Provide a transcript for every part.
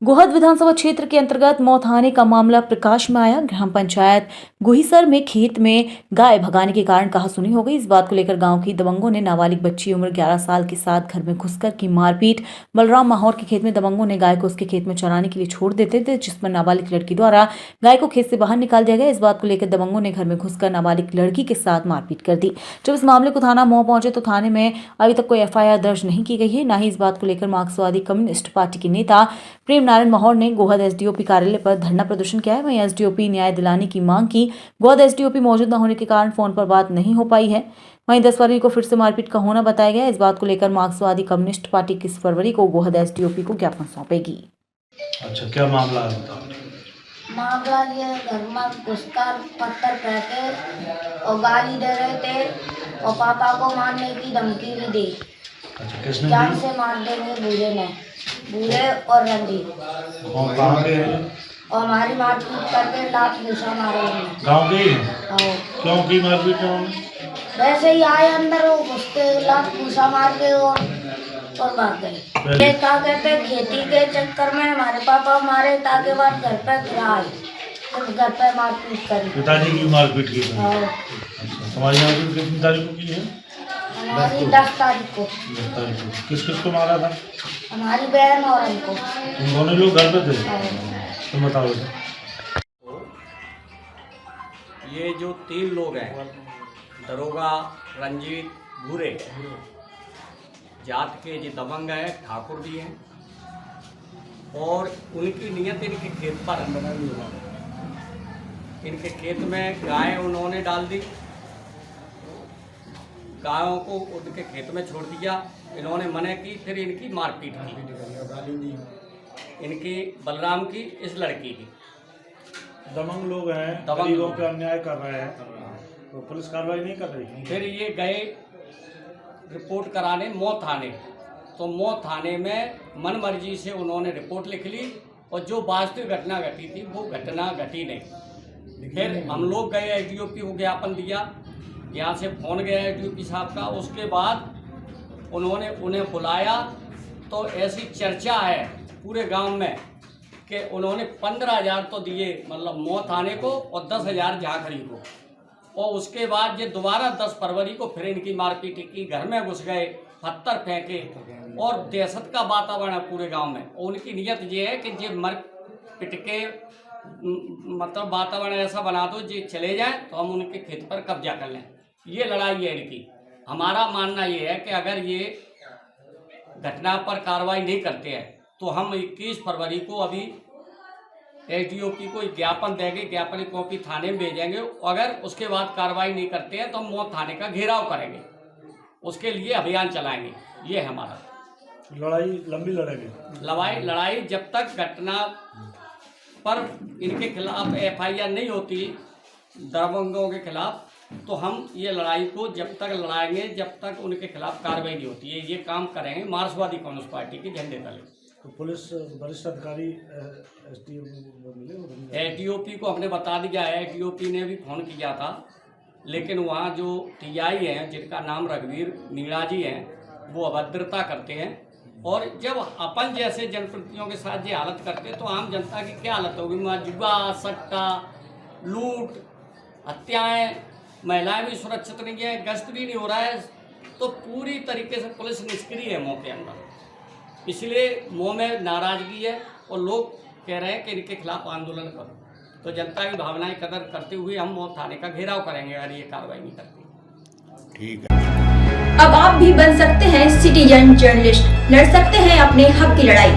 गोहद विधानसभा क्षेत्र के अंतर्गत मौथाने का मामला प्रकाश में आया। ग्राम पंचायत गुहीसर में खेत में गाय भगाने के कारण कहासुनी हो गई। इस बात को लेकर गांव की दबंगों ने नाबालिग बच्ची उम्र 11 साल के साथ घर में घुसकर की मारपीट। बलराम माहौर के खेत में दबंगों ने गाय को उसके खेत में चराने के लिए छोड़ देते थे, जिस पर नाबालिग लड़की द्वारा गाय को खेत से बाहर निकाल दिया गया। इस बात को लेकर दबंगों ने घर में घुसकर नाबालिग लड़की के साथ मारपीट कर दी। जब इस मामले को थाना मऊ पहुंचे तो थाने में अभी तक कोई FIR दर्ज नहीं की गई है। न ही इस बात को लेकर मार्क्सवादी कम्युनिस्ट पार्टी के नेता प्रेम नारायण माहौर ने गोहद SDOP कार्यालय पर धरना प्रदर्शन किया है। वहीं SDOP न्याय दिलाने की मांग की। गोहद SDOP मौजूद न होने के कारण फोन पर बात नहीं हो पाई है। वहीं 10 फरवरी को फिर से मारपीट का होना बताया गया। इस बात को लेकर मार्क्सवादी कम्युनिस्ट पार्टी 21 फरवरी को गोहद SDOP को ज्ञापन सौंपेगी। अच्छा, क्या मामला है बताओ। मामला ये घर में घुसकर पत्थर फेंके और गाली दे रहे थे और पापा को मारने की धमकी भी दी। अच्छा, किसने जान दी? से मार देंगे बूढ़े और रंजीत। और कहाँ के हैं? और हमारी मारपीट करके लात घुसा मारे उन्हें। गाँव के ही हैं? और क्यों की मारपीट उन्होंने? वैसे ही आए अंदर, वो घुस के लात घुसा मार के और भाग गए। ये क्या कहते, खेती के चक्कर में हमारे पापा मारे ताकि बाद घर पे गिराए, घर पे मारपीट करी। पिताजी की मारपीट की? और अच्छा, तुम्हारी मारपीट कितनी तारीख को की है? हमारी 10 तारीख को। 10 तारीख को। किस किस को मारा था? हमारी बहन और हमको। तुम दोनों लोग घर पे थे? तुम बताओ बेटा। ये जो 3 लोग हैं, दरोगा, रंजीत, भूरे, जात के जो दबंग है, ठाकुर भी हैं और उनकी नीयत इनके खेत पर, इनके खेत में गाय उन्होंने डाल दी। गायों को उनके खेत में छोड़ दिया। इन्होंने मना की, फिर इनकी मारपीट की, इनकी बलराम की, इस लड़की की। दबंग लोग हैं, दबंग गरीबों लोग पे अन्याय कर रहे हैं, तो पुलिस कार्रवाई नहीं कर रही। फिर ये गए रिपोर्ट कराने मऊ थाने, तो मऊ थाने में मनमर्जी से उन्होंने रिपोर्ट लिख ली और जो वास्तविक घटना घटी थी वो घटना घटी नहीं। फिर हम लोग गए, SDOP को ज्ञापन दिया, यहाँ से फ़ोन गया SDOP साहब का। उसके बाद उन्होंने उन्हें बुलाया तो ऐसी चर्चा है पूरे गांव में कि उन्होंने 15,000 तो दिए, मतलब मऊ थाने को, और 10,000 झाखड़ी को। और उसके बाद ये दोबारा 10 फरवरी को फिर इनकी मारपीट की, घर में घुस गए, पत्थर फेंके और दहशत का वातावरण है पूरे गांव में। और उनकी नीयत ये है कि ये मर पिट के मतलब वातावरण ऐसा बना दो जे चले जाएं तो हम उनके खेत पर कब्जा कर लें। ये लड़ाई है इनकी। हमारा मानना ये है कि अगर ये घटना पर कार्रवाई नहीं करते हैं तो हम 21 फरवरी को अभी SDOP को ज्ञापन देंगे, ज्ञापन की कॉपी थाने में भेजेंगे। अगर उसके बाद कार्रवाई नहीं करते हैं तो हम मऊ थाने का घेराव करेंगे, उसके लिए अभियान चलाएंगे। ये है हमारा। लड़ाई लंबी लड़ेगी। लड़ाई जब तक घटना पर इनके खिलाफ FIR नहीं होती, दबंगों के खिलाफ, तो हम ये लड़ाई को जब तक लड़ाएंगे जब तक उनके खिलाफ कार्रवाई नहीं होती है। ये काम करेंगे मार्क्सवादी कम्युनिस्ट पार्टी के झंडे तले। तो पुलिस वरिष्ठ अधिकारी SDOP को हमने बता दिया है। SDOP ने भी फ़ोन किया था, लेकिन वहाँ जो TI हैं जिनका नाम रघुवीर मीणा जी हैं, वो अभद्रता करते हैं। और जब अपन जैसे जनप्रतिनिधियों के साथ ये हालत करते हैं तो आम जनता की क्या हालत होगी। जुआ, सट्टा, लूट, हत्याएं, महिलाएं भी सुरक्षित नहीं है, गश्त भी नहीं हो रहा है, तो पूरी तरीके से पुलिस निष्क्रिय है मऊ के अंदर। इसलिए मऊ में नाराजगी है और लोग कह रहे हैं कि इनके खिलाफ आंदोलन करो। तो जनता की भावनाएं कदर करते हुए हम मऊ थाने का घेराव करेंगे अगर ये कार्रवाई नहीं करती। ठीक है। अब आप भी बन सकते हैं सिटीजन जर्नलिस्ट, लड़ सकते हैं अपने हक की लड़ाई।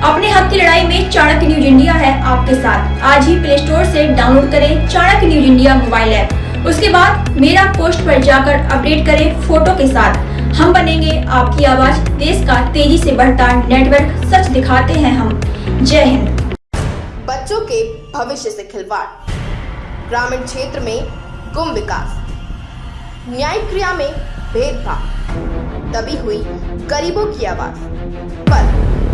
अपने हक की लड़ाई में चाणक्य न्यूज इंडिया है आपके साथ। आज ही प्ले स्टोर से डाउनलोड करें Chanakya news India mobile app. उसके बाद मेरा पोस्ट पर जाकर अपडेट करें फोटो के साथ। हम बनेंगे आपकी आवाज, देश का तेजी से बढ़ता नेटवर्क, सच दिखाते हैं हम। जय हिंद। बच्चों के भविष्य से खिलवाड़, ग्रामीण क्षेत्र में गुम विकास, न्यायिक क्रिया में भेदभाव, दबी हुई गरीबों की आवाज, पर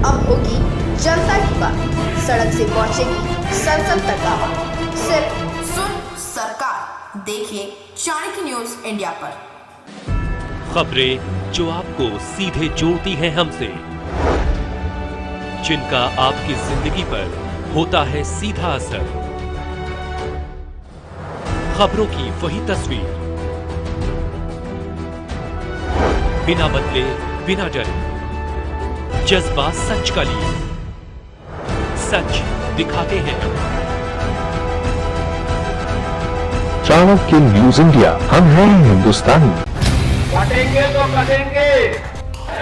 अब होगी जनता की बात। सड़क से पहुंचेगी संसद तक आवाज। सिर्फ सुन सरकार, देखिए चाणक्य न्यूज इंडिया पर। खबरें जो आपको सीधे जोड़ती हैं हमसे, जिनका आपकी जिंदगी पर होता है सीधा असर। खबरों की वही तस्वीर, बिना बदले बिना डरे, जज्बा सच का लिए, सच दिखाते हैं। चाणक्य न्यूज इंडिया, हम हैं हिंदुस्तानी। कटेंगे तो कटेंगे।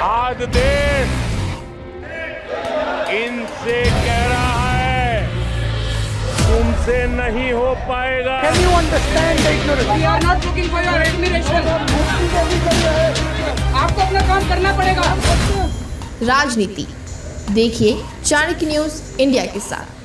आज देश इनसे कह रहा है तुमसे नहीं हो पाएगा। Can you understand the ignorance? We are not looking for your admiration. आपको अपना काम करना पड़ेगा। राजनीति देखिए चाणक्य न्यूज इंडिया के साथ।